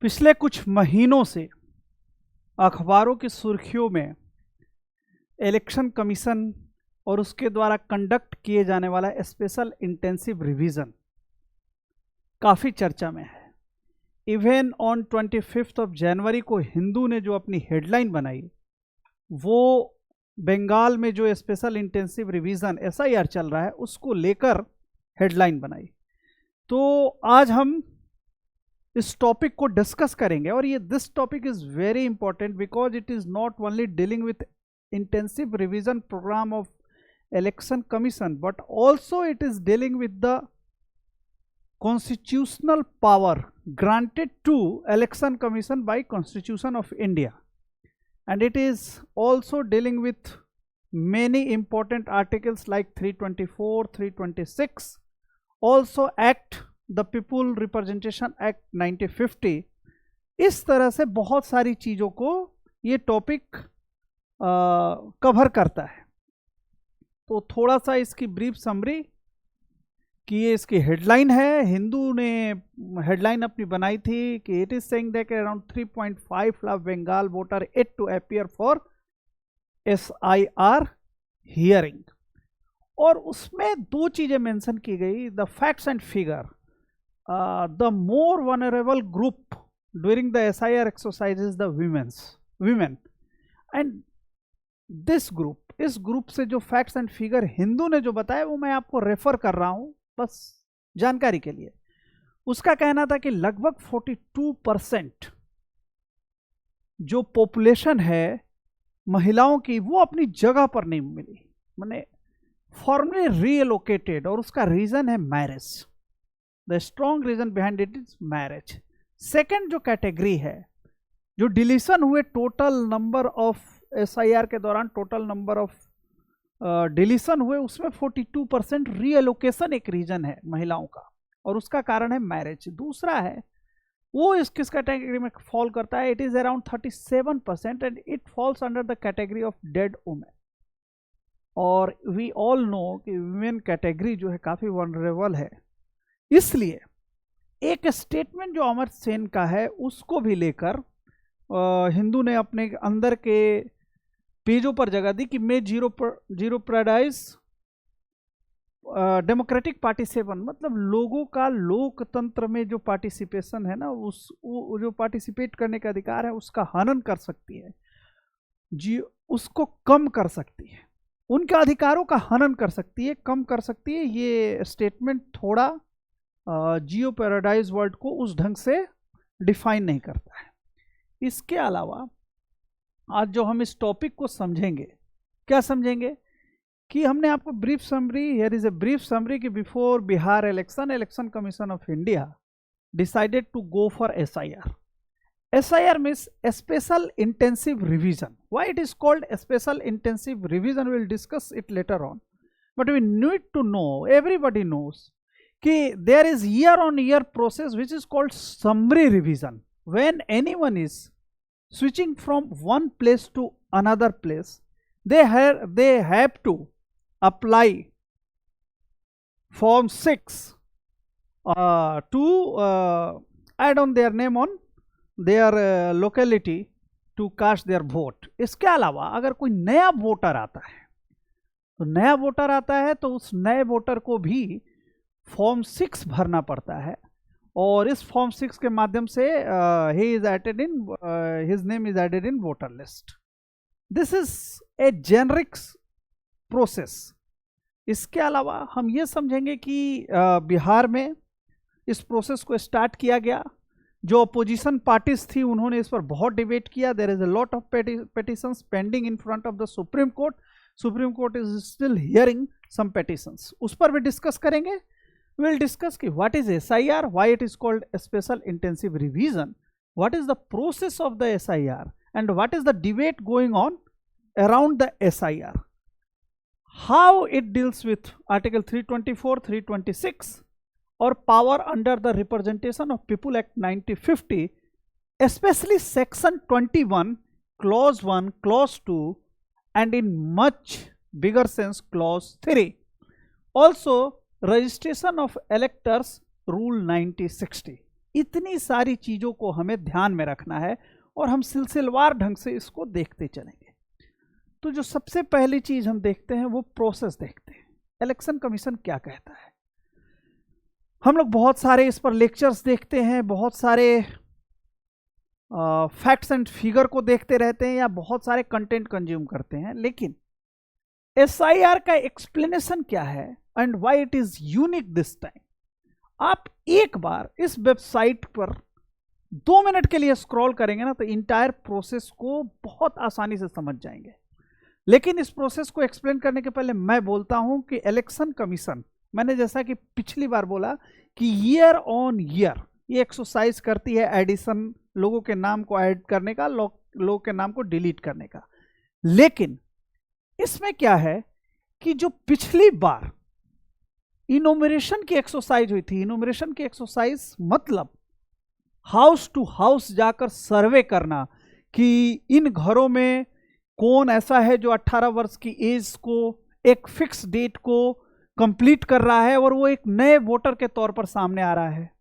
पिछले कुछ महीनों से अखबारों की सुर्खियों में इलेक्शन कमीशन और उसके द्वारा कंडक्ट किए जाने वाला स्पेशल इंटेंसिव रिवीजन काफ़ी चर्चा में है। इवन ऑन 25 जनवरी को हिंदू ने जो अपनी हेडलाइन बनाई वो बंगाल में जो स्पेशल इंटेंसिव रिवीजन SIR चल रहा है उसको लेकर हेडलाइन बनाई। तो आज हम इस टॉपिक को डिस्कस करेंगे और ये this topic is very important because it is not only dealing with intensive revision programme of election commission but also it is dealing with the constitutional power granted to election commission by constitution of India, and it is also dealing with many important articles like 324 326, also act the people representation act 1950। इस तरह से बहुत सारी चीजों को ये topic cover करता है। तो थोड़ा सा इसकी ब्रीफ समरी कि ये इसकी हेडलाइन है। हिंदू ने हेडलाइन अपनी बनाई थी कि it is saying that around 3.5 lakh Bengal voter it to appear for SIR hearing, और उसमें दो चीजें मेंशन की गई, the facts and figure. The more vulnerable group during the SIR exercise is the women and this group, इस group से जो facts and figure Hindu ने जो बताया वो मैं आपको रेफर कर रहा हूं बस जानकारी के लिए। उसका कहना था कि लगभग 42% जो पॉपुलेशन है महिलाओं की वो अपनी जगह पर नहीं मिली, माने फॉर्मली रीएलोकेटेड, और उसका रीजन है marriage. The strong reason behind it is marriage. Second जो कैटेगरी है, जो डिलीशन हुए टोटल नंबर ऑफ SIR के दौरान, टोटल नंबर ऑफ डिलीशन हुए उसमें 42% रीएलोकेशन एक रीजन है महिलाओं का, और उसका कारण है मैरिज। दूसरा है वो इस किस कैटेगरी में फॉल करता है, it is around 37% and it falls under the category of dead women. और वी ऑल नो कि वुमेन कैटेगरी जो है काफ़ी वनरेबल है, इसलिए एक स्टेटमेंट जो अमर सेन का है उसको भी लेकर हिंदू ने अपने अंदर के पेजों पर जगह दी कि मे जीरो पैराडाइज डेमोक्रेटिक पार्टिसिपेशन, मतलब लोगों का लोकतंत्र में जो पार्टिसिपेशन है ना, वो जो पार्टिसिपेट करने का अधिकार है उसका हनन कर सकती है जी, उसको कम कर सकती है, उनके अधिकारों का हनन कर सकती है, कम कर सकती है। ये स्टेटमेंट थोड़ा जियो पैराडाइज वर्ड को उस ढंग से डिफाइन नहीं करता है। इसके अलावा आज जो हम इस टॉपिक को समझेंगे, क्या समझेंगे कि हमने आपको brief summary, here is a brief summary कि before Bihar election commission of India decided to go for SIR। SIR means special intensive revision. Why it is called special intensive revision, will discuss it later on, but we need to know, everybody knows कि there is year on year process which is called summary revision. When anyone is switching from one place to another place, they have to apply form 6 to add on their name on their locality to cast their vote। इसके अलावा अगर कोई नया voter आता है तो नया voter आता है तो उस नए वोटर को भी फॉर्म 6 भरना पड़ता है, और इस फॉर्म 6 के माध्यम से his name is added in voter list। This is a generic process। इसके अलावा हम ये समझेंगे कि बिहार में इस प्रोसेस को स्टार्ट किया गया। जो अपोजिशन पार्टीज थी उन्होंने इस पर बहुत डिबेट किया। There is a lot of petitions pending in front of the supreme court. Supreme court is still hearing some petitions, उस पर भी डिस्कस करेंगे। We'll discuss ki what is SIR, why it is called a special intensive revision, what is the process of the SIR, and what is the debate going on around the SIR, how it deals with Article 324, 326 or power under the Representation of People Act 1950, especially Section 21, Clause 1, Clause 2, and in much bigger sense Clause 3. Also, Registration of Electors Rule 1960। इतनी सारी चीजों को हमें ध्यान में रखना है और हम सिलसिलेवार ढंग से इसको देखते चलेंगे। तो जो सबसे पहली चीज हम देखते हैं वो प्रोसेस देखते हैं। इलेक्शन कमीशन क्या कहता है? हम लोग बहुत सारे इस पर लेक्चर्स देखते हैं, बहुत सारे फैक्ट्स एंड फिगर को देखते रहते हैं या बहुत सारे कंटेंट कंज्यूम करते हैं, लेकिन एसआईआर का एक्सप्लेनेशन क्या है and why it is unique this time, आप एक बार इस वेबसाइट पर 2 मिनट के लिए स्क्रॉल करेंगे ना तो इंटायर प्रोसेस को बहुत आसानी से समझ जाएंगे। लेकिन इस प्रोसेस को एक्सप्लेन करने के पहले मैं बोलता हूं कि इलेक्शन कमीशन, मैंने जैसा कि पिछली बार बोला कि ईयर ऑन ईयर ये एक्सरसाइज करती है एडिशन, लोगों के नाम को ऐड करने का, लोगों के नाम को डिलीट करने का। लेकिन इसमें क्या है कि जो पिछली बार इनोमरेशन की एक्सरसाइज हुई थी, इनोमरेशन की एक्सरसाइज मतलब हाउस टू हाउस जाकर सर्वे करना कि इन घरों में कौन ऐसा है जो 18 वर्ष की एज को एक फिक्स डेट को कंप्लीट कर रहा है और वो एक नए वोटर के तौर पर सामने आ रहा है।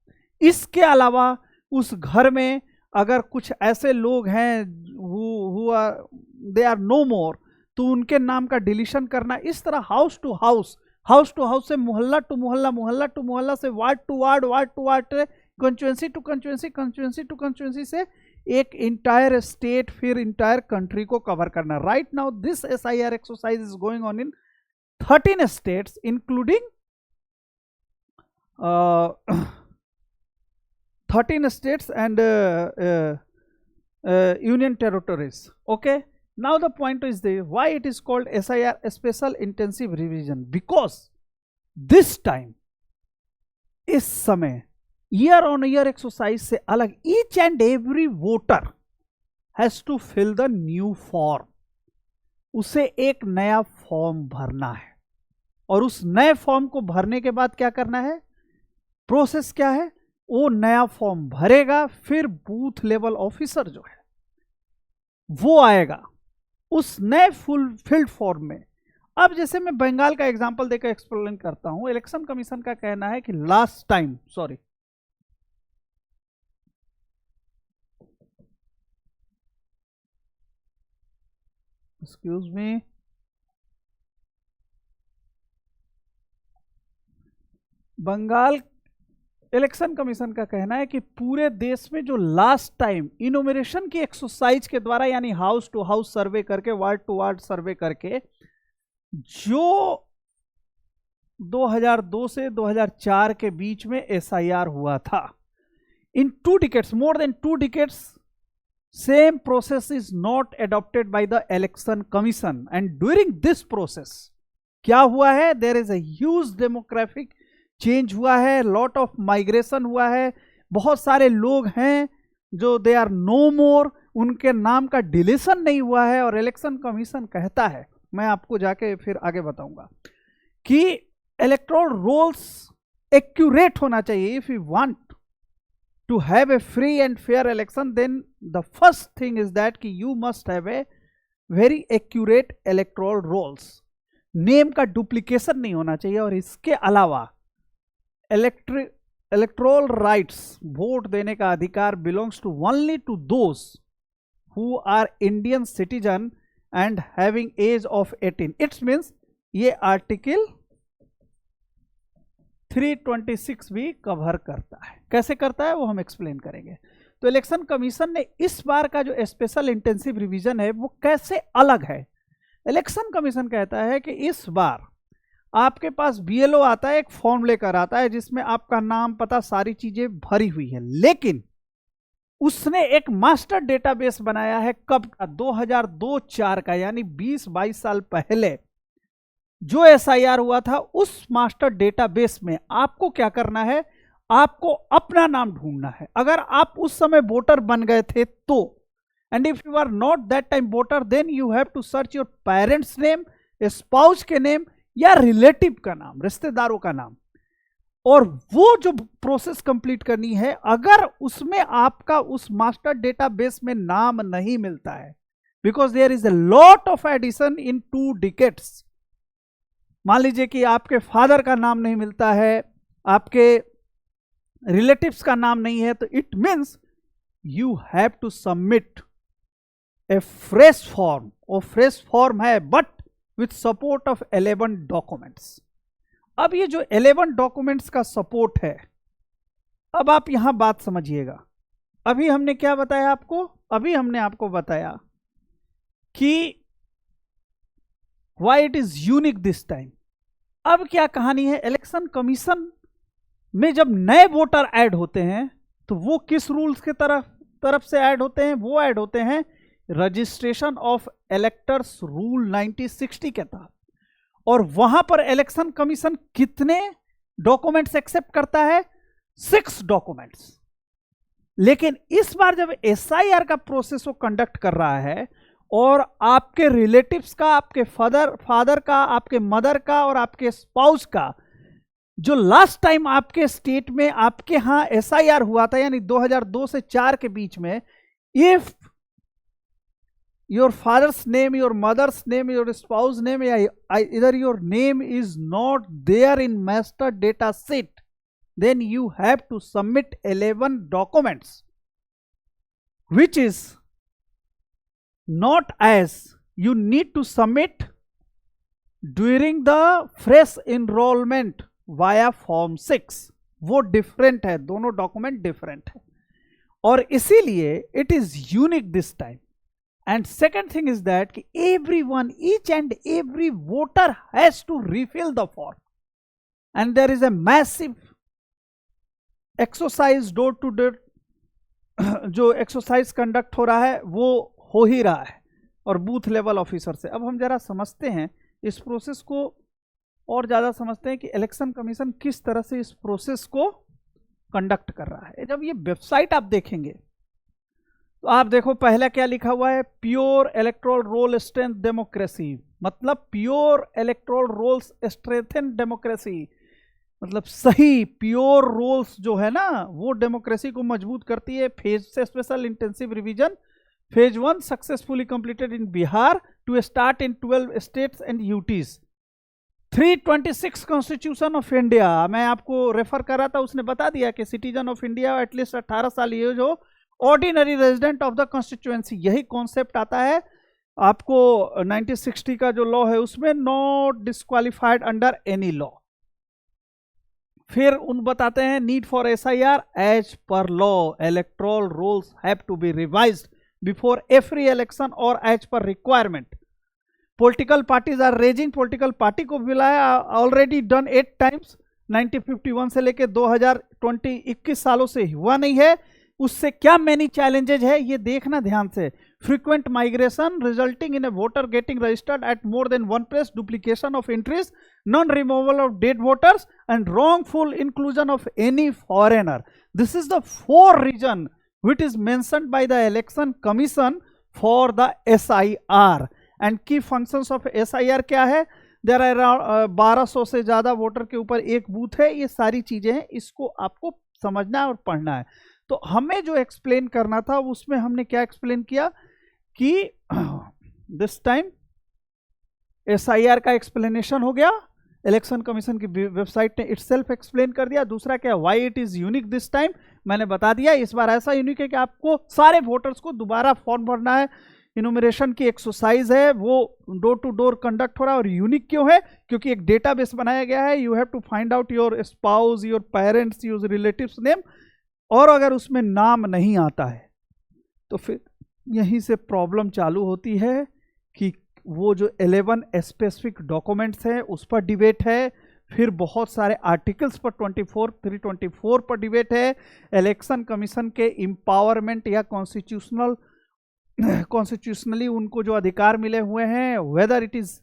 इसके अलावा उस घर में अगर कुछ ऐसे लोग हैं दे आर नो मोर, तो उनके नाम का डिलीशन करना। इस तरह हाउस टू हाउस से मोहल्ला टू मोहल्ला, मोहल्ला टू मोहल्ला से ward to ward, ward to ward, constituency to constituency, constituency to constituency से एक इंटायर स्टेट फिर इंटायर कंट्री को कवर करना। Right now this SIR exercise is going on in 13 states including 13 states and union territories. Okay, now the point is why it is called SIR, special intensive revision, because this time, इस समय year on year exercise से अलग each and every voter has to fill the new form, उसे एक नया form भरना है और उस नए फॉर्म को भरने के बाद क्या करना है, प्रोसेस क्या है, वो नया फॉर्म भरेगा, फिर बूथ लेवल ऑफिसर जो है वो आएगा उस नए फुल फिल्ड फॉर्म में। अब जैसे मैं बंगाल का एग्जांपल देकर एक्सप्लेन करता हूं, इलेक्शन कमीशन का कहना है कि last time, sorry excuse me, Bengal election commission का कहना है कि पूरे देश में जो लास्ट टाइम इनोमरेशन की एक्सरसाइज के द्वारा यानी हाउस टू हाउस सर्वे करके, वार्ड टू वार्ड सर्वे करके जो 2002 से 2004 के बीच में एसआईआर हुआ था, इन 2 decades, more than 2 decades, same process is not adopted by the election commission, and during this process क्या हुआ है, there is a huge demographic change हुआ है, लॉट ऑफ माइग्रेशन हुआ है, बहुत सारे लोग हैं जो दे आर नो मोर, उनके नाम का डिलीशन नहीं हुआ है। और इलेक्शन कमीशन कहता है, मैं आपको जाके फिर आगे बताऊंगा, कि इलेक्टोरल रोल्स एक्यूरेट होना चाहिए। If you want to have a free and fair election, then the first thing is that कि you must have a very accurate electoral rolls, name का डुप्लीकेशन नहीं होना चाहिए। और इसके अलावा इलेक्टोरल राइट्स, वोट देने का अधिकार belongs to only to those who are Indian citizen and having age of 18। It's means ये आर्टिकल 326 भी कवर करता है। कैसे करता है वो हम एक्सप्लेन करेंगे। तो इलेक्शन कमीशन ने इस बार का जो स्पेशल इंटेंसिव रिवीजन है वो कैसे अलग है। इलेक्शन कमीशन कहता है कि इस बार आपके पास बीएलओ आता है, एक फॉर्म लेकर आता है जिसमें आपका नाम, पता, सारी चीजें भरी हुई है, लेकिन उसने एक मास्टर डेटाबेस बनाया है। कब का? 2002-04 का, यानी 20-22 साल पहले जो एसआईआर हुआ था, उस मास्टर डेटाबेस में आपको क्या करना है, आपको अपना नाम ढूंढना है। अगर आप उस समय वोटर बन गए थे तो, and if you are not that time voter, then you have to search your parents name, spouse के नेम या रिलेटिव का नाम, रिश्तेदारों का नाम, और वो जो प्रोसेस कंप्लीट करनी है। अगर उसमें आपका उस मास्टर डेटाबेस में नाम नहीं मिलता है, because there is a lot of addition in 2 decades, मान लीजिए कि आपके फादर का नाम नहीं मिलता है, आपके रिलेटिव्स का नाम नहीं है, तो it means you have to submit a fresh form, और फ्रेश फॉर्म है but with support of 11 documents. अब ये जो 11 डॉक्यूमेंट्स का सपोर्ट है, अब आप यहां बात समझिएगा। अभी हमने क्या बताया आपको? अभी हमने आपको बताया कि why it is unique this time. अब क्या कहानी है, इलेक्शन कमीशन में जब नए वोटर ऐड होते हैं तो वो किस रूल्स के तरफ से ऐड होते हैं? वो ऐड होते हैं रजिस्ट्रेशन ऑफ इलेक्टर्स रूल 1960 के तहत। और वहां पर इलेक्शन कमीशन कितने डॉक्यूमेंट्स एक्सेप्ट करता है? 6 डॉक्यूमेंट्स। लेकिन इस बार जब एसआईआर का प्रोसेस वो कंडक्ट कर रहा है और आपके रिलेटिव्स का, आपके फादर का, आपके मदर का और आपके स्पाउस का, जो लास्ट टाइम आपके स्टेट में आपके यहां एसआईआर हुआ था, यानी 2002 से 4 के बीच में, if your father's name, your mother's name, your spouse name, या इधर your name is not there in master data set, then you have to submit 11 documents, which is not as you need to submit during the fresh enrollment via form 6। वो different है, दोनों document different है, और इसीलिए it is unique this time. And second thing is that कि everyone, each and every voter has to refill the form, and there is a massive exercise door to door जो exercise conduct हो रहा है वो हो ही रहा है, और बूथ लेवल ऑफिसर से। अब हम जरा समझते हैं इस प्रोसेस को, और ज़्यादा समझते हैं कि इलेक्शन कमीशन किस तरह से इस प्रोसेस को कंडक्ट कर रहा है। जब ये वेबसाइट आप देखेंगे तो आप देखो पहला क्या लिखा हुआ है, pure electoral roll strength democracy, मतलब pure electoral rolls strengthen democracy, मतलब सही प्योर रोल्स जो है ना वो डेमोक्रेसी को मजबूत करती है। फेज से special intensive revision, phase 1 successfully completed in Bihar to start in 12 states and UTs. 326 constitution of India, मैं आपको रेफर कर रहा था, उसने बता दिया कि सिटीजन ऑफ इंडिया एटलीस्ट 18 साल एज हो, ordinary resident of the constituency, यही कॉन्सेप्ट आता है आपको 1960 का जो लॉ है उसमें, not disqualified under any law. फिर उन बताते हैं need for SIR as per law, electoral rolls have to be revised before every election और as per requirement. Political parties are raising, political party को बुलाया, ऑलरेडी डन 8 टाइम्स, 1951 से लेके 2020 21 सालों से हुआ नहीं है। उससे क्या मैनी चैलेंजेज है ये देखना ध्यान से। Frequent migration resulting in A voter getting registered eight more than one place, duplication of entries, non removal of dead voters and wrongful inclusion of any foreigner. This is the 4 reason which is mentioned by the election commission for the SIR. and key functions of SIR क्या है? There are around 1200 से ज्यादा voter के ऊपर एक booth है। ये सारी चीजें हैं, इसको आपको समझना है और पढ़ना है। तो हमें जो एक्सप्लेन करना था उसमें हमने क्या एक्सप्लेन किया कि दिस टाइम SIR का एक्सप्लेनेशन हो गया, इलेक्शन कमीशन की वेबसाइट ने इटसेल्फ एक्सप्लेन कर दिया। दूसरा क्या, why it is unique this time, मैंने बता दिया। इस बार ऐसा यूनिक है कि आपको सारे वोटर्स को दोबारा फॉर्म भरना है, इनुमरेशन की एक्सरसाइज है वो डोर टू डोर कंडक्ट हो रहा है। और यूनिक क्यों है? क्योंकि एक डेटाबेस बनाया गया है, you have to find out your spouse, your parents, your relatives name, और अगर उसमें नाम नहीं आता है तो फिर यहीं से प्रॉब्लम चालू होती है कि वो जो 11 स्पेसिफिक डॉक्यूमेंट्स हैं उस पर डिबेट है, फिर बहुत सारे आर्टिकल्स पर 324 पर डिबेट है, इलेक्शन कमीशन के एम्पावरमेंट या कॉन्स्टिट्यूशनली उनको जो अधिकार मिले हुए हैं वेदर इट इज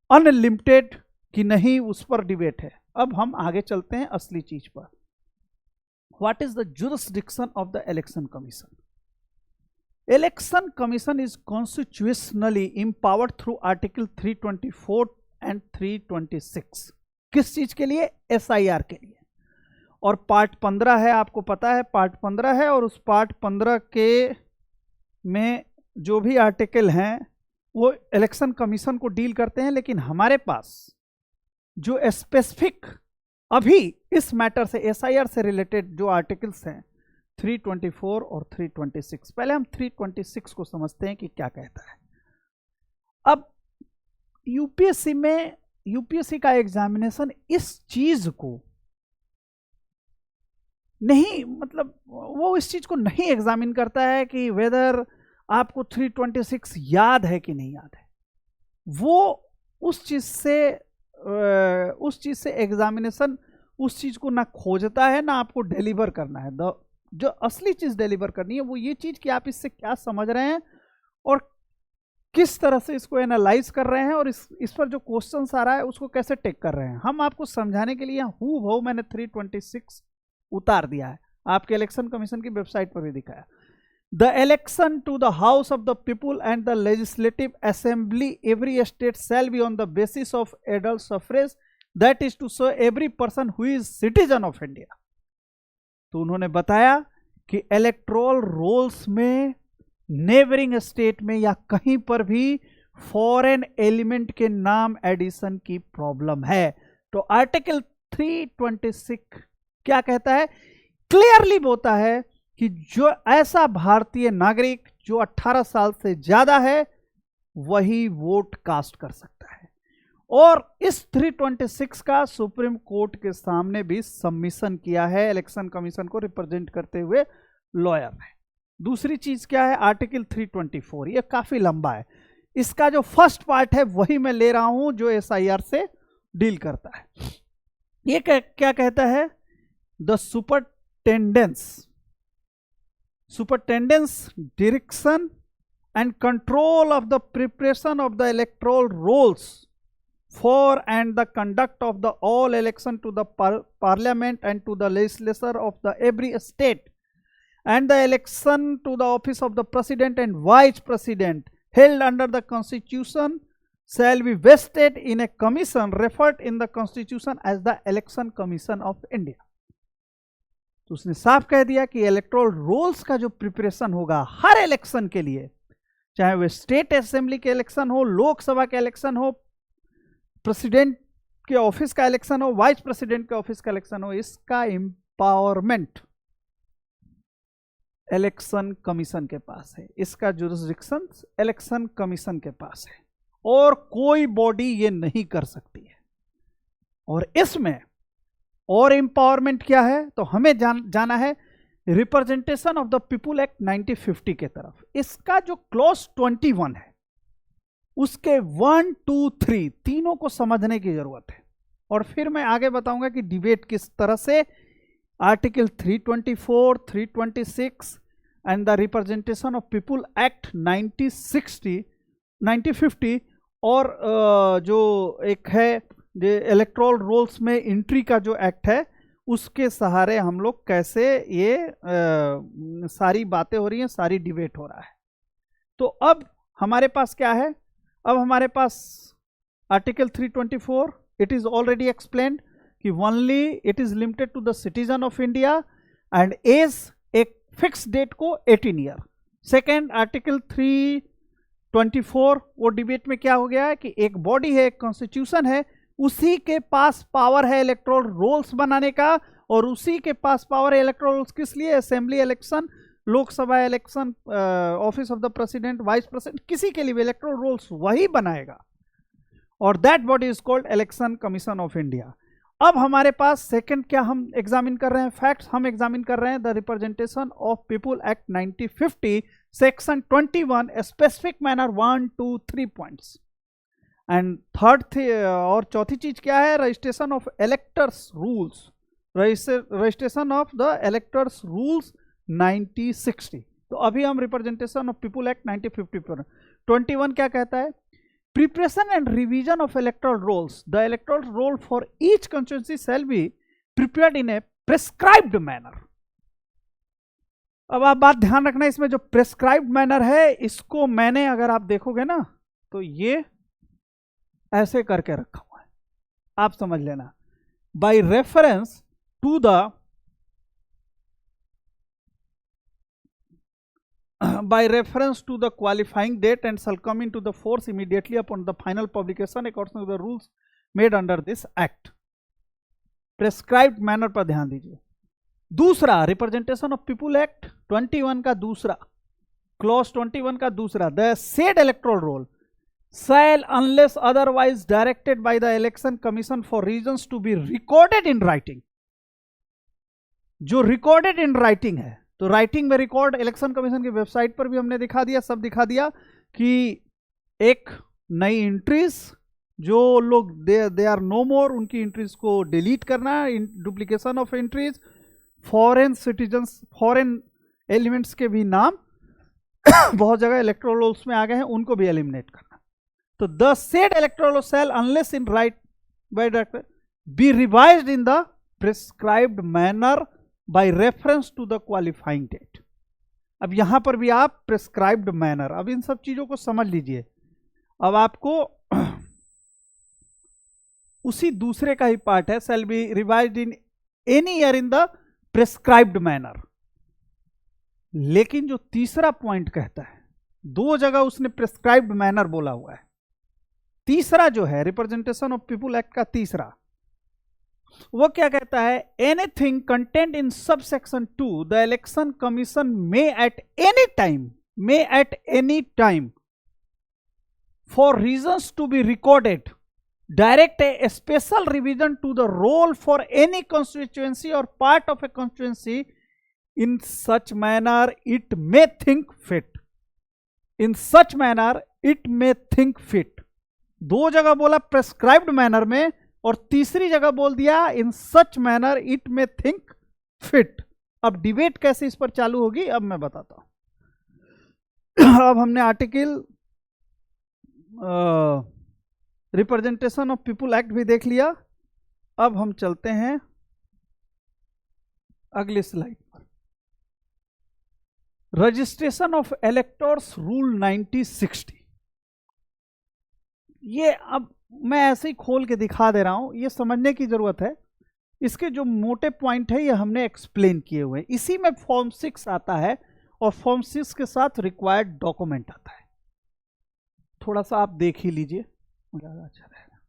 अनलिमिटेड कि नहीं, उस पर डिबेट है। अब हम आगे चलते हैं असली चीज पर। What is the jurisdiction of the election commission? Election Commission is constitutionally empowered through Article 324 and 326। किस चीज के लिए? SIR के लिए। और पार्ट 15 है, आपको पता है पार्ट 15 है, और उस पार्ट 15 के में जो भी आर्टिकल हैं वो इलेक्शन कमीशन को डील करते हैं। लेकिन हमारे पास जो स्पेसिफिक अभी इस मैटर से, एसआईआर से रिलेटेड जो आर्टिकल्स हैं 324 और 326, पहले हम 326 को समझते हैं कि क्या कहता है। अब यूपीएससी में, यूपीएससी का एग्जामिनेशन इस चीज को नहीं, मतलब वो इस चीज को नहीं एग्जामिन करता है कि वेदर आपको 326 याद है कि नहीं याद है। वो उस चीज से एग्जामिनेशन उस चीज को ना खोजता है ना आपको डिलीवर करना है। जो असली चीज डिलीवर करनी है वो ये चीज कि आप इससे क्या समझ रहे हैं और किस तरह से इसको एनालाइज कर रहे हैं और इस पर जो क्वेश्चंस आ रहा है उसको कैसे टेक कर रहे हैं। हम आपको समझाने के लिए हूँ भाव मैंने 326 उतार दिया है, आपके इलेक्शन कमीशन की वेबसाइट पर भी दिखाया। The election to the house of the people and the legislative assembly every state shall be on the basis of adult suffrage that is to show every person who is citizen of India. तो उन्होंने बताया कि electoral rolls में neighbouring state में या कहीं पर भी फॉरेन एलिमेंट के नाम एडिशन की प्रॉब्लम है। तो आर्टिकल 326 क्या कहता है? क्लियरली बोलता है कि जो ऐसा भारतीय नागरिक जो 18 साल से ज्यादा है वही वोट कास्ट कर सकता है। और इस 326 का सुप्रीम कोर्ट के सामने भी सबमिशन किया है इलेक्शन कमीशन को रिप्रेजेंट करते हुए लॉयर ने। दूसरी चीज क्या है? आर्टिकल 324, ये काफी लंबा है। इसका जो फर्स्ट पार्ट है वही मैं ले रहा हूं जो एसआईआर से डील करता है। ये क्या कहता है? The superintendence direction and control of the preparation of the electoral rolls for and the conduct of the all election to the parliament and to the legislature of the every state and the election to the office of the president and vice president held under the constitution shall be vested in a commission referred in the constitution as the election commission of India। तो उसने साफ कह दिया कि electoral roles का जो preparation होगा हर election के लिए, चाहे वह स्टेट असेंबली के इलेक्शन हो, लोकसभा के इलेक्शन हो, प्रेसिडेंट के ऑफिस का इलेक्शन हो, वाइस प्रेसिडेंट के ऑफिस का इलेक्शन हो, इसका एम्पावरमेंट इलेक्शन कमीशन के पास है, इसका जुरिस्डिक्शन इलेक्शन कमीशन के पास है और कोई बॉडी ये नहीं कर सकती है। और इसमें और एम्पावरमेंट क्या है? तो हमें जाना है representation of the people act 1950 के तरफ। इसका जो क्लॉज 21 है उसके 1, 2, 3 तीनों को समझने की जरूरत है और फिर मैं आगे बताऊंगा कि डिबेट किस तरह से article 324, 326 and the representation of people act 1950 और जो एक है इलेक्टोरल रोल्स में एंट्री का जो एक्ट है उसके सहारे हम लोग कैसे ये सारी बातें हो रही हैं, सारी डिबेट हो रहा है। तो अब हमारे पास क्या है? अब हमारे पास article 324, it is already explained कि only it is limited to the citizen of India and age एक फिक्स डेट को 18 ईयर। सेकेंड आर्टिकल 324 वो डिबेट में क्या हो गया है कि एक बॉडी है, एक कॉन्स्टिट्यूशन है, उसी के पास पावर है इलेक्टोरल रोल्स बनाने का और उसी के पास पावर है इलेक्टोरल रोल्स किस लिए? Assembly election, Lok Sabha election, office of the president, vice president, किसी के लिए भी इलेक्टोरल रोल्स वही बनाएगा और that body is called election commission of India. अब हमारे पास सेकंड क्या हम एग्जामिन कर रहे हैं? फैक्ट्स हम एग्जामिन कर रहे हैं the representation of people act 1950 section 21 specific manner 1, 2, 3 points and third और चौथी चीज क्या है? Registration of electors rules, registration of the electors rules 1960। तो अभी हम रिप्रेजेंटेशन ऑफ पीपुल एक्ट 1950 पर 21 क्या कहता है? Preparation and revision of electoral rolls, the electoral roll for each constituency shall be prepared in a prescribed manner. अब आप बात ध्यान रखना, इसमें जो प्रिस्क्राइब्ड मैनर है इसको मैंने अगर आप देखोगे ना तो ये ऐसे करके रखा हुआ है, आप समझ लेना। By reference to the qualifying date and shall come into the force immediately upon the final publication according to the rules made under this act। Prescribed manner पर ध्यान दीजिए। दूसरा, रिप्रेजेंटेशन ऑफ पीपुल एक्ट 21 का दूसरा, clause 21 का दूसरा, the said electoral role shall unless otherwise directed by the election commission for reasons to be recorded in writing। जो recorded in writing है, तो राइटिंग में रिकॉर्ड इलेक्शन कमीशन की website पर भी हमने दिखा दिया, सब दिखा दिया कि एक नई एंट्रीज जो लोग दे आर नो मोर, उनकी एंट्रीज को डिलीट करना, duplication of entries, foreign citizens, foreign elements के भी नाम बहुत जगह इलेक्टोरल रोल्स में आ गए हैं, उनको भी एलिमिनेट करना। तो the said electoral roll shall unless in right by director be revised in the prescribed manner by reference to the qualifying date. अब यहां पर भी आप प्रिस्क्राइब्ड मैनर, अब इन सब चीजों को समझ लीजिए। अब आपको उसी दूसरे का ही पार्ट है, shall be revised in any year in the prescribed manner. लेकिन जो तीसरा पॉइंट कहता है, दो जगह उसने प्रिस्क्राइब्ड मैनर बोला हुआ है, तीसरा जो है रिप्रेजेंटेशन ऑफ पीपुल एक्ट का तीसरा, वो क्या कहता है, anything content in subsection 2 the election commission may at any time for reasons to be recorded direct a special revision to the roll for any constituency और part of a constituency in such manner it may think fit. In such manner it may think fit, दो जगह बोला prescribed manner में, और तीसरी जगह बोल दिया in such manner it may think fit. अब डिबेट कैसे इस पर चालू होगी, अब मैं बताता हूं। अब हमने article representation of people act भी देख लिया। अब हम चलते हैं अगली स्लाइड पर। Registration of electors rule 1960। ये अब मैं ऐसे ही खोल के दिखा दे रहा हूं, ये समझने की जरूरत है। इसके जो मोटे पॉइंट है ये हमने एक्सप्लेन किए हुए हैं। इसी में फॉर्म 6 आता है और फॉर्म 6 के साथ रिक्वायर्ड डॉक्यूमेंट आता है। थोड़ा सा आप देख ही लीजिए, ज्यादा अच्छा रहेगा।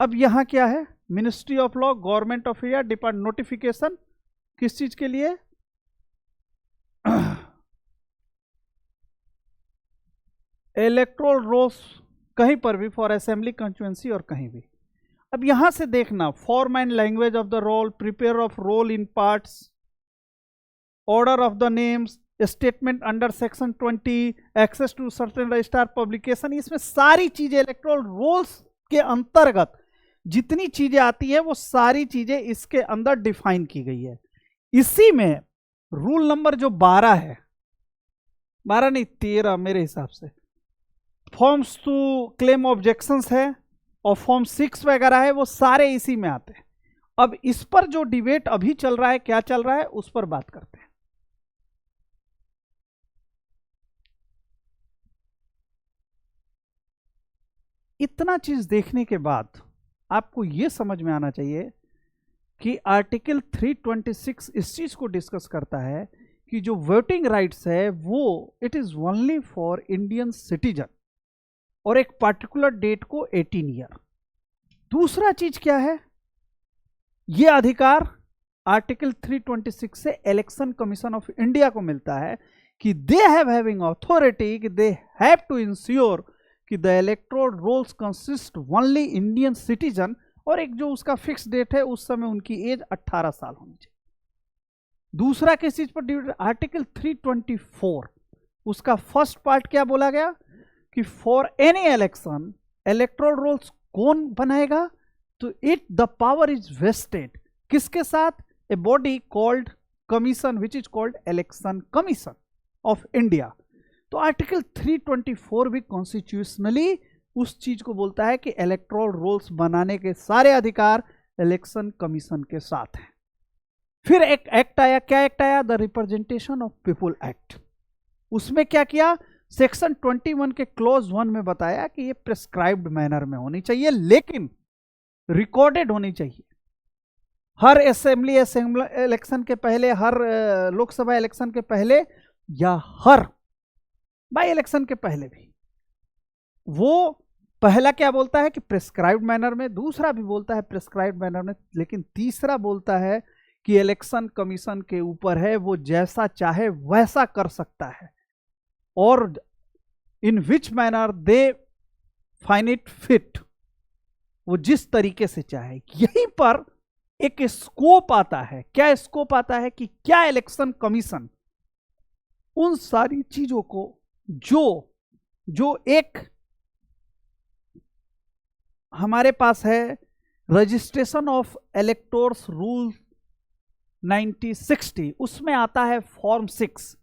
अब यहां क्या है, ministry of law, government of India, department, notification किस चीज के लिए, इलेक्टोरल रोल्स कहीं पर भी फॉर असेंबली कंस्टिट्यूएंसी और कहीं भी। अब यहां से देखना, form and language of the roll, prepare of roll in parts, order of the names, statement under section 20, access to certain registrar publication, इसमें सारी चीजें इलेक्टोरल रोल्स के अंतर्गत जितनी चीजें आती है वो सारी चीजें इसके अंदर डिफाइन की गई है। इसी में रूल नंबर जो 12 है, 12 नहीं 13 मेरे हिसाब से, फॉर्म्स टू क्लेम ऑब्जेक्शंस है और फॉर्म 6 वगैरह है, वो सारे इसी में आते हैं। अब इस पर जो डिबेट अभी चल रहा है, क्या चल रहा है, उस पर बात करते हैं। इतना चीज देखने के बाद आपको यह समझ में आना चाहिए कि आर्टिकल 326 इस चीज को डिस्कस करता है कि जो वोटिंग राइट्स है वो it is only for Indian citizen और एक पर्टिकुलर डेट को 18 ईयर। दूसरा चीज क्या है, यह अधिकार आर्टिकल 326 से इलेक्शन कमीशन ऑफ इंडिया को मिलता है कि दे हैव हैविंग अथॉरिटी, कि दे हैव टू इंश्योर कि the electoral rolls consist only Indian citizen, और एक जो उसका फिक्स डेट है उस समय उनकी एज 18 साल होनी चाहिए। दूसरा किस चीज पर, आर्टिकल 324 उसका फर्स्ट पार्ट क्या बोला गया कि for any election electoral rolls कौन बनाएगा, तो it the power is vested किसके साथ, a body called commission which is called election commission of India. तो आर्टिकल 324 भी कॉन्स्टिट्यूशनली उस चीज को बोलता है कि इलेक्टोरल रोल्स बनाने के सारे अधिकार इलेक्शन कमीशन के साथ हैं। फिर एक एक्ट आया, क्या एक्ट आया, the representation of people act. उसमें क्या किया, सेक्शन 21 के क्लॉज 1 में बताया कि ये प्रिस्क्राइब्ड मैनर में होनी चाहिए, लेकिन रिकॉर्डेड होनी चाहिए। हर असेंबली इलेक्शन के पहले, हर लोकसभा इलेक्शन के पहले, या हर बाई इलेक्शन के पहले भी वो पहला क्या बोलता है कि प्रिस्क्राइब्ड मैनर में, दूसरा भी बोलता है प्रिस्क्राइब्ड मैनर में, लेकिन तीसरा बोलता है कि इलेक्शन कमीशन के ऊपर है, वो जैसा चाहे वैसा कर सकता है, और in which manner they find it fit, वो जिस तरीके से चाहे। यहीं पर एक स्कोप आता है। क्या स्कोप आता है कि क्या इलेक्शन कमीशन उन सारी चीजों को जो एक हमारे पास है रजिस्ट्रेशन ऑफ इलेक्टोर्स रूल 1960, उसमें आता है form 6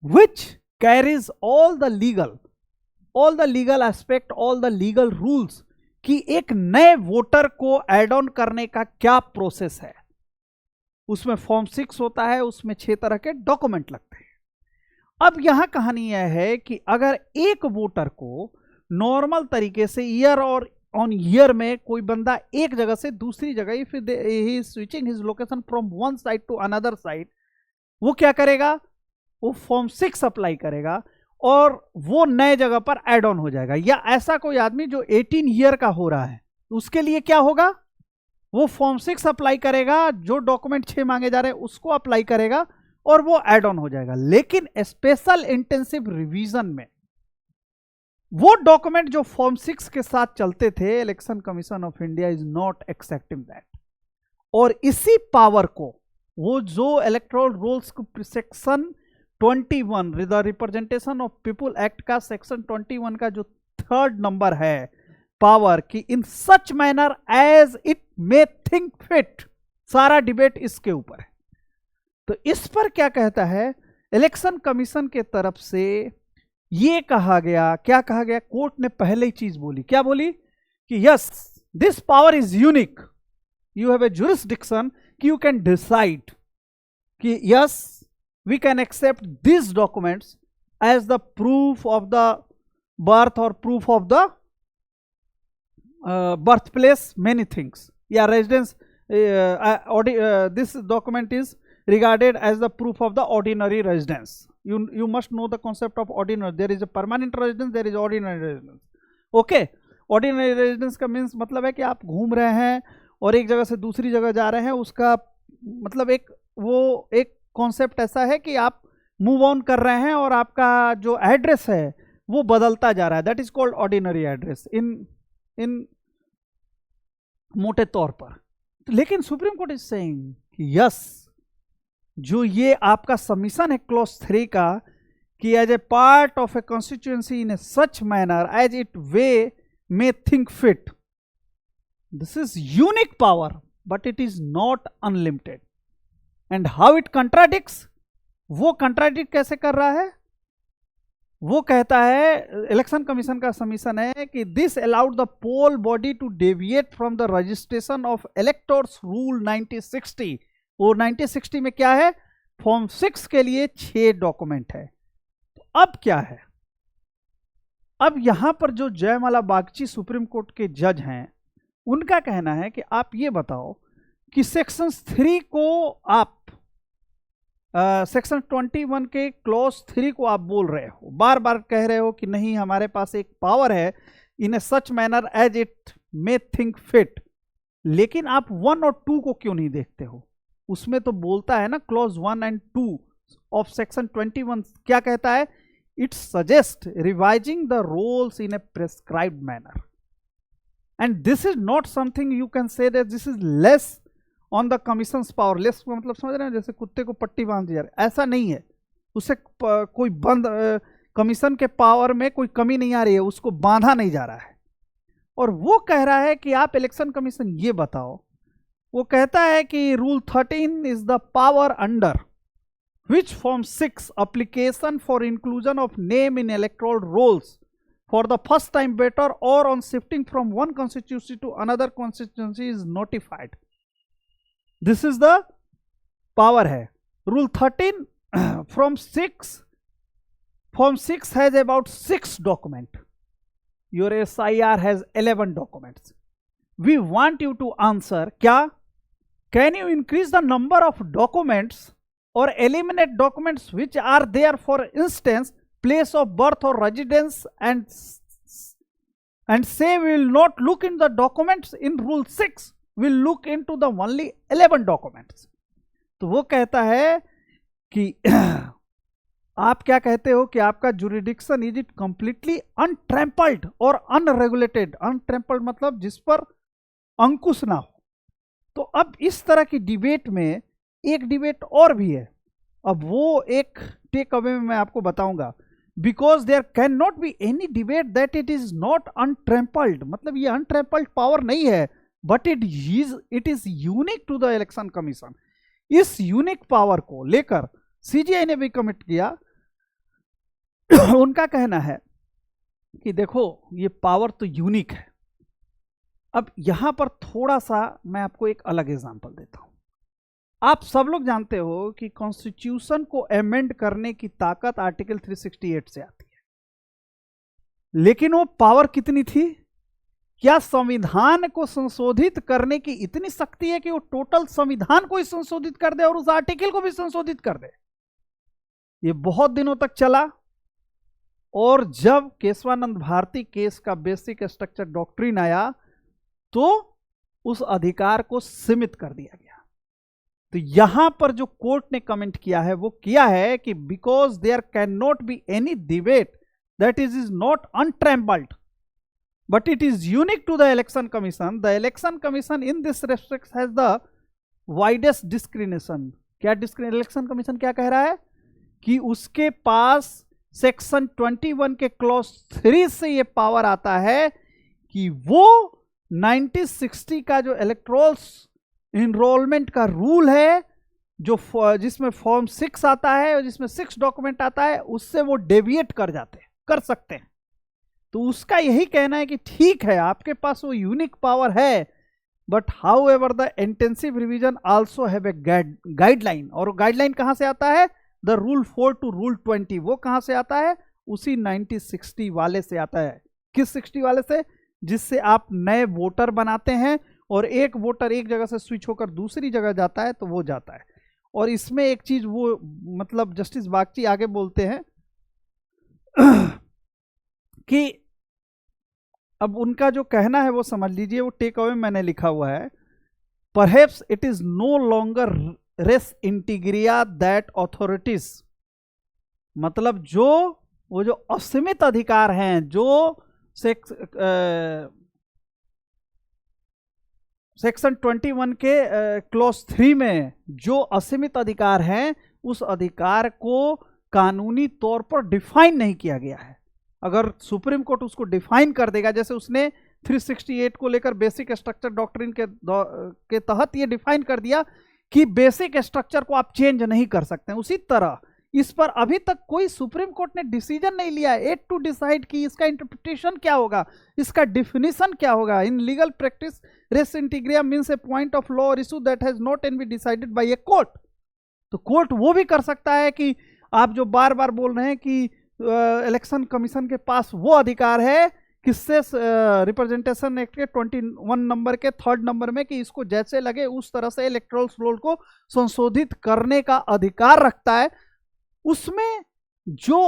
which carries all the legal aspect, all the legal rules, कि एक नए वोटर को ऐड ऑन करने का क्या प्रोसेस है। उसमें फॉर्म 6 होता है, उसमें 6 तरह के डॉक्यूमेंट लगते हैं। अब यहां कहानी यह है कि अगर एक वोटर को नॉर्मल तरीके से ईयर और ऑन ईयर में कोई बंदा एक जगह से दूसरी जगह, if he is switching his location from one side to another side, वो क्या करेगा, वो फॉर्म 6 अप्लाई करेगा और वो नए जगह पर ऐड ऑन हो जाएगा। या ऐसा कोई आदमी जो 18 ईयर का हो रहा है, उसके लिए क्या होगा, वो फॉर्म 6 अप्लाई करेगा, जो डॉक्यूमेंट 6 मांगे जा रहे हैं उसको अप्लाई करेगा और वो ऐड ऑन हो जाएगा। लेकिन स्पेशल इंटेंसिव रिवीजन में वो डॉक्यूमेंट जो फॉर्म 6 के साथ चलते थे, election commission of India is not accepting that. और इसी पावर को वो जो electoral rules section 21 the representation of people act का सेक्शन 21 का जो 3rd नंबर है पावर, कि in such manner as it may think fit, सारा डिबेट इसके ऊपर है। तो इस पर क्या कहता है इलेक्शन कमीशन के तरफ से, ये कहा गया, क्या कहा गया, कोर्ट ने पहले ही चीज बोली, क्या बोली कि yes this power is unique, you have a jurisdiction कि यू कैन डिसाइड कि yes we can accept this documents as the proof of the birth और proof of the birth place many things, या residence, this document is regarded as the proof of the ordinary residence. You must know the concept of ordinary. There is a permanent residence, there is ordinary residence. Okay, ordinary residence का means मतलब है कि आप घूम रहे हैं और एक जगह से दूसरी जगह जा रहे हैं, उसका मतलब एक कॉन्सेप्ट ऐसा है कि आप मूव ऑन कर रहे हैं और आपका जो एड्रेस है वो बदलता जा रहा है, that is called ordinary address in मोटे तौर पर। लेकिन सुप्रीम कोर्ट इज सेइंग कि यस, जो ये आपका सबमिशन है क्लॉज 3 का, कि as a part of a constituency in a such manner as it way may think fit, this is unique power but it is not unlimited. And how it contradicts, वो contradict कैसे कर रहा है, वो कहता है, इलेक्शन कमीशन का submission है कि this allowed the poll body to deviate from the registration of electors rule 1960। और 1960 में क्या है, फॉर्म 6 के लिए 6 डॉक्यूमेंट है। तो अब क्या है, अब यहां पर जो जयमाला बागची सुप्रीम कोर्ट के जज हैं, उनका कहना है कि आप ये बताओ कि सेक्शन 3 को आप सेक्शन 21 के क्लॉज 3 को आप बोल रहे हो, बार बार कह रहे हो कि नहीं हमारे पास एक पावर है in a such manner as it may think fit, लेकिन आप 1 और 2 को क्यों नहीं देखते हो? उसमें तो बोलता है ना, क्लॉज 1 and 2 ऑफ सेक्शन 21 क्या कहता है, it suggest revising the rolls in a prescribed manner, and this is not something you can say that this is less on the commission power. Less मतलब समझ रहे हैं, जैसे कुत्ते को पट्टी बांध दिया, ऐसा नहीं है, उससे कोई बंद कमीशन के पावर में कोई कमी नहीं आ रही है, उसको बांधा नहीं जा रहा है। और वो कह रहा है कि आप इलेक्शन कमीशन ये बताओ, वो कहता है कि rule 13 is the power under which form 6 application for inclusion of name in electoral rolls for the first time better और on shifting from one constituency to another constituency is notified. This is the power है। Rule 13 from 6 form 6 has about 6 document, your SIR has 11 documents. We want you to answer, क्या can you increase the number of documents और eliminate documents which are there, for instance place of birth और residence and and say we will not look in the documents in rule 6, we'll look into the only 11 documents. तो वो कहता है कि आप क्या कहते हो कि आपका जुरिडिक्शन इज इट कंप्लीटली अनट्रैम्पल्ड और अनरेगुलेटेड. अनट्रैम्पल्ड मतलब जिस पर अंकुश ना हो. तो अब इस तरह की डिबेट में एक डिबेट और भी है. अब वो एक टेक अवे में मैं आपको बताऊंगा. Because there can not be any debate that it is not untrampled. मतलब ये अनट्रैम्पल्ड पावर नहीं है, but it is unique to the election commission. इस यूनिक पावर को लेकर सीजीआई ने भी कमिट किया. उनका कहना है कि देखो ये पावर तो यूनिक है. अब यहां पर थोड़ा सा मैं आपको एक अलग एग्जांपल देता हूं. आप सब लोग जानते हो कि कॉन्स्टिट्यूशन को अमेंड करने की ताकत आर्टिकल 368 से आती है. लेकिन वो पावर कितनी थी? क्या संविधान को संशोधित करने की इतनी शक्ति है कि वो टोटल संविधान को ही संशोधित कर दे और उस आर्टिकल को भी संशोधित कर दे? ये बहुत दिनों तक चला. और जब केशवानंद भारती केस का बेसिक स्ट्रक्चर डॉक्ट्रिन आया तो उस अधिकार को सीमित कर दिया गया. तो यहां पर जो कोर्ट ने कमेंट किया है वो किया है कि because there can not be any debate that is not untrampled but it is unique to the election commission. The election commission in this respect has the widest discretion. क्या election commission क्या कह रहा है कि उसके पास section 21 के clause 3 से ये पावर आता है कि वो 1960 का जो इलेक्टोरल्स इनरोलमेंट का रूल है, जो जिसमें फॉर्म 6 आता है और जिसमें 6 डॉक्यूमेंट आता है, उससे वो डेविएट कर सकते हैं. तो उसका यही कहना है कि ठीक है आपके पास वो यूनिक पावर है, but however the intensive revision also have a guideline. और गाइडलाइन कहां से आता है? The rule 4 to rule 20. वो कहां से आता है? उसी 1960 वाले से आता है. किस 60 वाले से? जिससे आप नए वोटर बनाते हैं और एक वोटर एक जगह से स्विच होकर दूसरी जगह जाता है तो वो जाता है. और इसमें एक चीज वो मतलब जस्टिस बागची आगे बोलते हैं कि अब उनका जो कहना है वो समझ लीजिए. वो टेक अवे मैंने लिखा हुआ है. Perhaps it is no longer res integra that authorities. मतलब वो जो असीमित अधिकार हैं, जो सेक्शन 21 के क्लॉज 3 में जो असीमित अधिकार हैं, उस अधिकार को कानूनी तौर पर डिफाइन नहीं किया गया है. अगर सुप्रीम कोर्ट उसको डिफाइन कर देगा, जैसे उसने 368 को लेकर बेसिक स्ट्रक्चर डॉक्ट्रिन के तहत ये डिफाइन कर दिया कि बेसिक स्ट्रक्चर को आप चेंज नहीं कर सकते हैं, उसी तरह इस पर अभी तक कोई सुप्रीम कोर्ट ने डिसीजन नहीं लिया है टू डिसाइड कि इसका इंटरप्रिटेशन क्या होगा, इसका डिफिनीशन क्या होगा. In legal practice res integra means a point of law और issue that has not been decided by a court. तो कोर्ट वो भी कर सकता है कि आप जो बार बार बोल रहे हैं कि इलेक्शन कमीशन के पास वो अधिकार है किससे रिप्रेजेंटेशन एक्ट के 21 नंबर के 3rd नंबर में कि इसको जैसे लगे उस तरह से इलेक्टोरल रोल को संशोधित करने का अधिकार रखता है. उसमें जो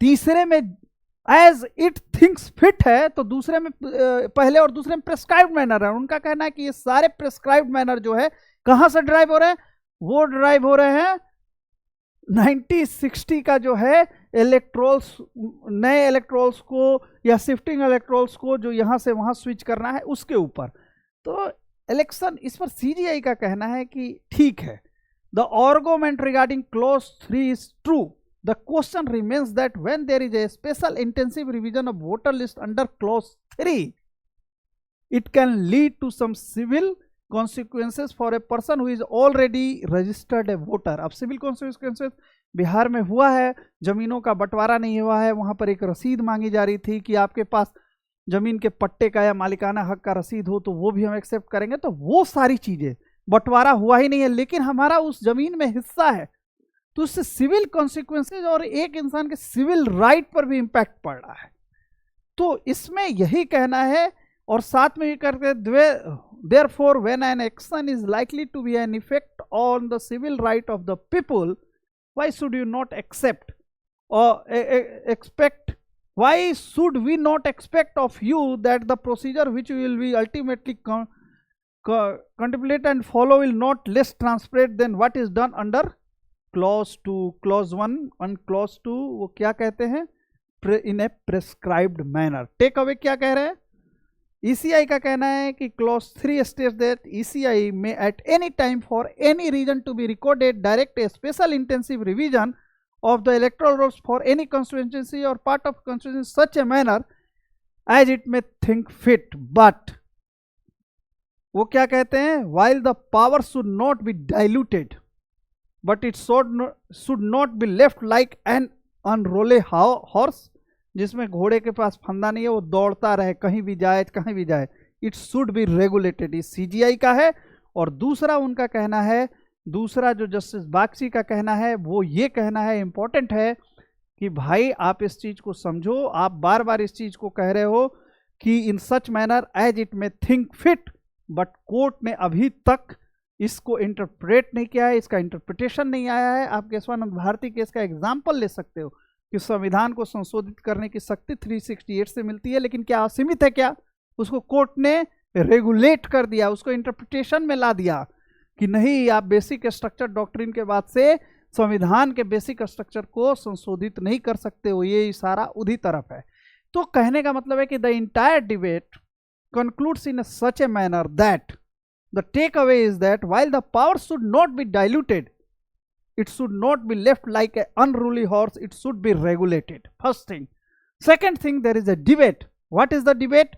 तीसरे में एज इट थिंक्स फिट है, तो दूसरे में पहले और दूसरे में प्रेस्क्राइब्ड मैनर है. उनका कहना है कि ये सारे प्रेस्क्राइब्ड मैनर जो है कहां से ड्राइव हो रहे हैं? वो ड्राइव हो रहे हैं 1960 का जो है इलेक्ट्रोल्स, नए इलेक्ट्रोल्स को या शिफ्टिंग इलेक्ट्रोल्स को जो यहां से वहां स्विच करना है उसके ऊपर. तो इलेक्शन इस पर सीजीआई का कहना है कि ठीक है, the argument regarding clause 3 is true. The question remains that when there is a special intensive revision of voter list under clause 3, it can lead to some civil consequences for a person who is already registered a voter. अब civil consequences Bihar में हुआ है, जमीनों का बंटवारा नहीं हुआ है, वहां पर एक रसीद मांगी जा रही थी कि आपके पास जमीन के पट्टे का या मालिकाना हक का रसीद हो तो वो भी हम एक्सेप्ट करेंगे. तो वो सारी चीजें, बंटवारा हुआ ही नहीं है लेकिन हमारा उस जमीन में हिस्सा है, तो उससे सिविल कॉन्सिक्वेंसेज और एक इंसान के सिविल राइट पर भी इंपैक्ट पड़ रहा है. तो इसमें यही कहना है. और साथ में ये करके therefore when an action is likely to be an effect on the civil right of the people, why should you not accept or expect why should we not expect of you that the procedure which you will be ultimately contemplate and follow will not less transparent than what is done under clause 2, clause 1 and clause 2 वो क्या कहते हैं, in a prescribed manner. Take away क्या कह रहे हैं, ECI का कहना है कि clause 3 states that ECI may at any time for any reason to be recorded direct a special intensive revision of the electoral rolls for any constituency or part of constituency in such a manner as it may think fit. But वो क्या कहते हैं, while the power should not be diluted but it should not be left like an unruly horse, जिसमें घोड़े के पास फंदा नहीं है, वो दौड़ता रहे कहीं भी जाए कहीं भी जाए. It should be regulated. ये CGI का है. और दूसरा उनका कहना है, दूसरा जो जस्टिस बागची का कहना है वो ये कहना है, इंपॉर्टेंट है कि भाई आप इस चीज को समझो. आप बार बार इस चीज को कह रहे हो कि in such manner as it में थिंक फिट, बट कोर्ट ने अभी तक इसको इंटरप्रेट नहीं किया है, इसका इंटरप्रिटेशन नहीं आया है. आप केशवानंद भारती केस का एग्जाम्पल ले सकते हो कि संविधान को संशोधित करने की शक्ति 368 से मिलती है, लेकिन क्या असीमित है क्या? उसको कोर्ट ने रेगुलेट कर दिया, उसको इंटरप्रिटेशन में ला दिया कि नहीं, आप बेसिक स्ट्रक्चर डॉक्ट्रिन के बाद से संविधान के बेसिक स्ट्रक्चर को संशोधित नहीं कर सकते हो. ये इशारा उधी तरफ है. तो कहने का मतलब है कि the entire debate concludes in such a manner that the takeaway is that while the power should not be diluted, it should not be left like an unruly horse, it should be regulated. First thing. Second thing, there is a debate. What is the debate?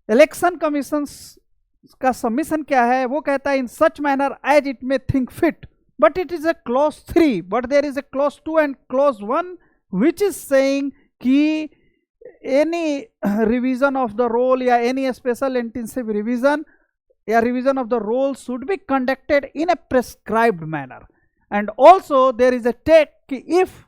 Election Commission's का submission क्या है? वो कहता है in such manner as it may think fit, but it is a clause 3, but there is a clause 2 and clause 1 which is saying कि any revision of the roll या any special intensive revision या revision of the roll should be conducted in a prescribed manner. And also there is a take if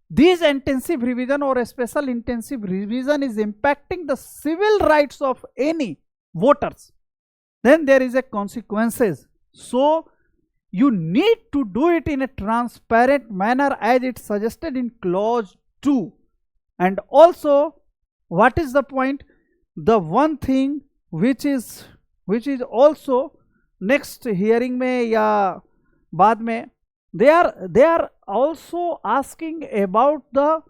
this intensive revision or a special intensive revision is impacting the civil rights of any voters, then there is a consequences. So you need to do it in a transparent manner as it suggested in clause 2. And also, what is the point? The one thing which is also next hearing में या बाद में, they are also asking about the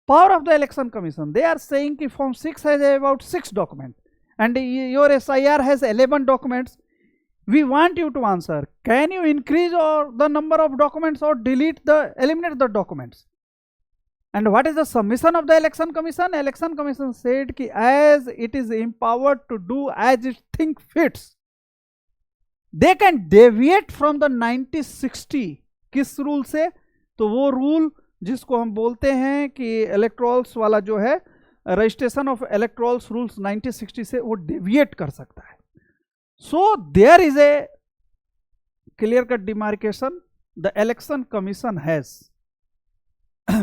power of the election commission. They are saying कि form 6 has about 6 documents and your SIR has 11 documents. We want you to answer. Can you increase the number of documents or eliminate the documents? And what is the submission of the election commission? Election commission said कि as it is empowered to do as it think fits, they can deviate from the 9060. किस rule से? तो वो rule जिसको हम बोलते हैं कि इलेक्ट्रोल्स वाला जो है, रजिस्ट्रेशन ऑफ इलेक्ट्रोल्स रूल्स 1960 से वो डेविएट कर सकता है. So there is a clear cut demarcation. The election commission has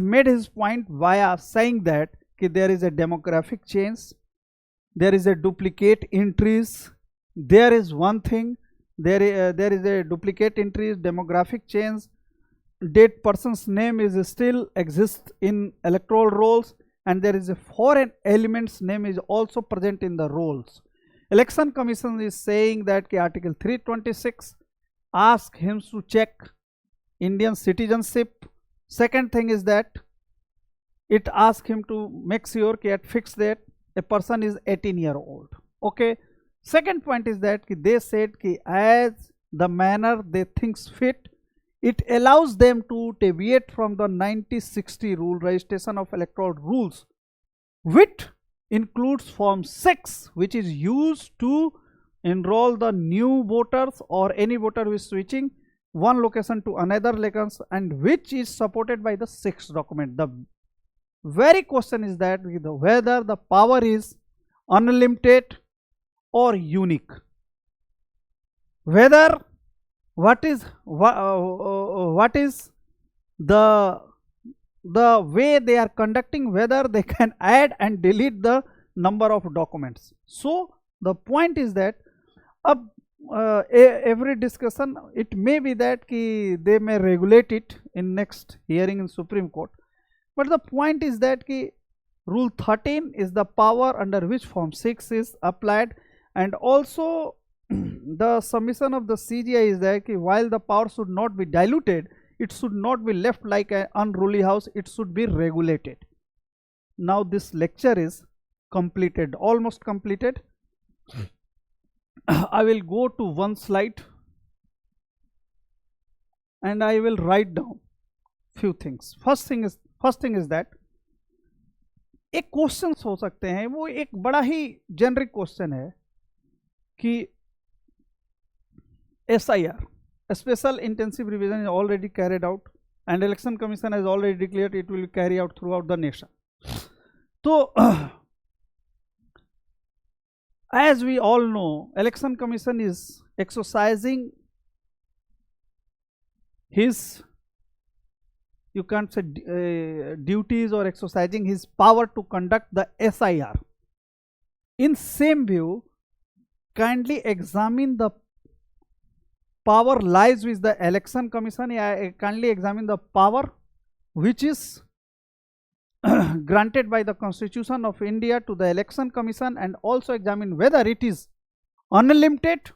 made his point via saying that there is a demographic change, there is a duplicate entries. There is one thing, there is a duplicate entries, demographic change, dead person's name is still exists in electoral rolls, and there is a foreign element's name is also present in the rolls. Election Commission is saying that Article 326 ask him to check Indian citizenship. Second thing is that it asks him to make sure that fix that a person is 18-year-old. Okay. Second point is that they said as the manner they thinks fit, it allows them to deviate from the 9060 rule, registration of electoral rules, which includes form 6, which is used to enroll the new voters or any voter who is switching one location to another location, and which is supported by the 6th document. The very question is that whether the power is unlimited or unique, whether what is the way they are conducting, whether they can add and delete the number of documents. So the point is that every discussion, it may be that they may regulate it in next hearing in Supreme Court, but the point is that Rule 13 is the power under which Form 6 is applied, and also the submission of the CGI is that while the power should not be diluted, it should not be left like an unruly house, it should be regulated. Now this lecture is completed, almost completed. I will go to one slide and I will write down few things. First thing is that एक question हो सकते हैं, वो एक बड़ा ही generic question है कि SIR, Special Intensive Revision, is already carried out and Election Commission has already declared it will carry out throughout the nation. So as we all know, Election Commission is exercising his, you can't say duties, or exercising his power to conduct the SIR. In same view, kindly examine the power lies with the Election Commission. Kindly examine the power which is granted by the Constitution of India to the Election Commission, and also examine whether it is unlimited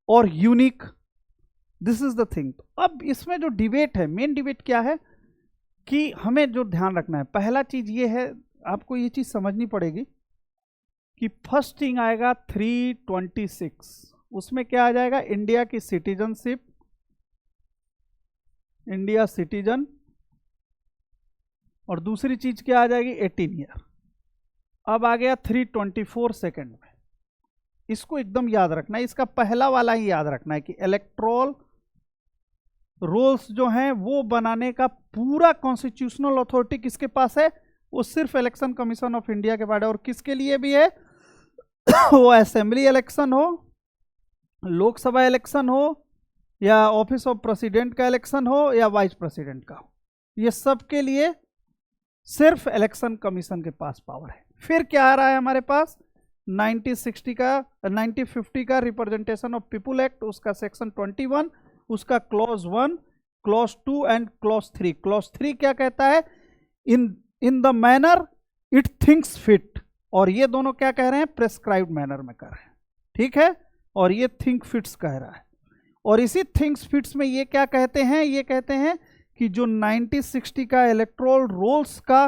or unique. This is the thing. अब इसमें जो debate है, main debate क्या है कि हमें जो ध्यान रखना है, पहला चीज ये है, आपको ये चीज समझनी पड़ेगी कि फर्स्ट थिंग आएगा 326, उसमें क्या आ जाएगा, इंडिया की सिटीजनशिप, इंडिया सिटीजन, और दूसरी चीज क्या आ जाएगी, 18 ईयर. अब आ गया 324 सेकेंड में. इसको एकदम याद रखना है, इसका पहला वाला ही याद रखना है कि इलेक्टोरल रोल्स जो हैं वो बनाने का पूरा कॉन्स्टिट्यूशनल अथॉरिटी किसके पास है, वो सिर्फ इलेक्शन कमीशन ऑफ इंडिया के पास है. और किसके लिए भी है, वो असेंबली इलेक्शन हो, लोकसभा इलेक्शन हो, या ऑफिस ऑफ प्रेसिडेंट का इलेक्शन हो, या वाइस प्रेसिडेंट का हो, ये सब के लिए सिर्फ इलेक्शन कमीशन के पास पावर है. फिर क्या आ रहा है हमारे पास, 1950 का रिप्रेजेंटेशन ऑफ पीपुल एक्ट, उसका सेक्शन 21, उसका clause 1, clause 2 and clause 3. Clause 3 क्या कहता है, in the manner it thinks fit, और ये दोनों क्या कह रहे हैं, प्रेस्क्राइब्ड मैनर में कर रहे हैं. ठीक है, और ये थिंक फिट्स कह रहा है. और इसी थिंक्स फिट्स में ये क्या कहते हैं, ये कहते हैं कि जो 1960 का इलेक्टोरल रोल्स का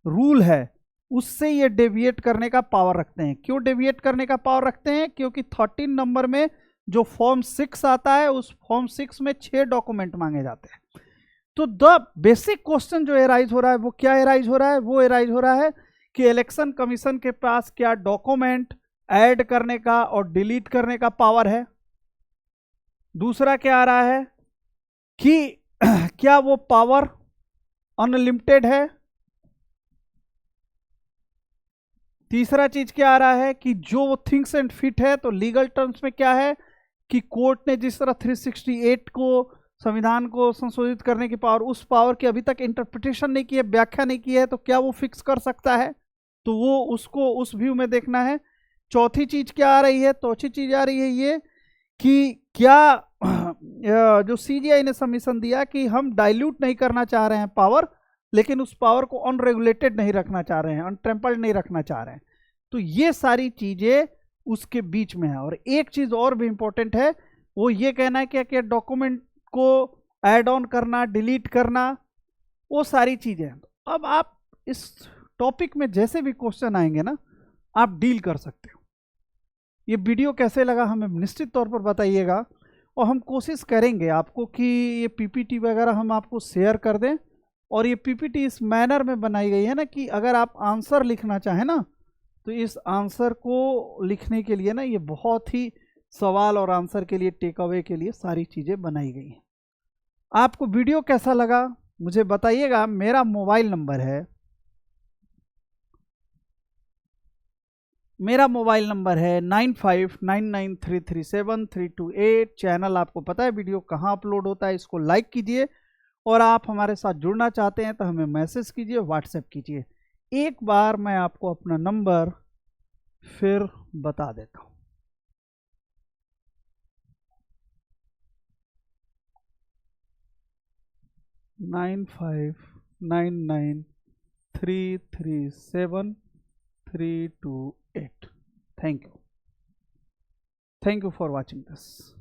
रूल है उससे ये डेविएट करने का पावर रखते हैं. क्यों डेविएट करने का पावर रखते हैं, क्योंकि 13 नंबर में जो फॉर्म 6 आता है, उस फॉर्म 6 में 6 डॉक्यूमेंट मांगे जाते हैं. तो द बेसिक क्वेश्चन जो एराइज हो रहा है वो क्या एराइज हो रहा है, वो एराइज हो रहा है कि इलेक्शन कमीशन के पास क्या डॉक्यूमेंट ऐड करने का और डिलीट करने का पावर है. दूसरा क्या आ रहा है कि क्या वो पावर अनलिमिटेड है. तीसरा चीज क्या आ रहा है कि जो थिंग्स एंड फिट है, तो लीगल टर्म्स में क्या है कि कोर्ट ने जिस तरह 368 को, संविधान को संशोधित करने की पावर, उस पावर की अभी तक इंटरप्रिटेशन नहीं की है, व्याख्या नहीं की है, तो क्या वो फिक्स कर सकता है, तो वो उसको उस व्यू में देखना है. चौथी चीज क्या आ रही है, चौथी चीज आ रही है ये कि क्या जो सीजीआई ने सबमिशन दिया कि हम डाइल्यूट नहीं करना चाह रहे हैं पावर, लेकिन उस पावर को अनरेगुलेटेड नहीं रखना चाह रहे हैं, अनट्रेम्पल्ड नहीं रखना चाह रहे हैं. तो ये सारी चीजें उसके बीच में है. और एक चीज और भी इंपॉर्टेंट है, वो ये कहना है कि डॉक्यूमेंट को ऐड ऑन करना, डिलीट करना, वो सारी चीजें. अब आप इस टॉपिक में जैसे भी क्वेश्चन आएंगे ना, आप डील कर सकते हो. ये वीडियो कैसे लगा हमें निश्चित तौर पर बताइएगा, और हम कोशिश करेंगे आपको कि ये पीपीटी वगैरह हम आपको शेयर कर दें. और ये पीपीटी इस मैनर में बनाई गई है ना कि अगर आप आंसर लिखना चाहें ना, तो इस आंसर को लिखने के लिए ना, ये बहुत ही सवाल और आंसर के लिए, टेक अवे के लिए सारी चीज़ें बनाई गई हैं. आपको वीडियो कैसा लगा मुझे बताइएगा. मेरा मोबाइल नंबर है, मेरा मोबाइल नंबर है 9599337328. चैनल आपको पता है वीडियो कहाँ अपलोड होता है, इसको लाइक कीजिए. और आप हमारे साथ जुड़ना चाहते हैं तो हमें मैसेज कीजिए, व्हाट्सएप कीजिए. एक बार मैं आपको अपना नंबर फिर बता देता हूँ. 9599337328. 337328. Thank you for watching this.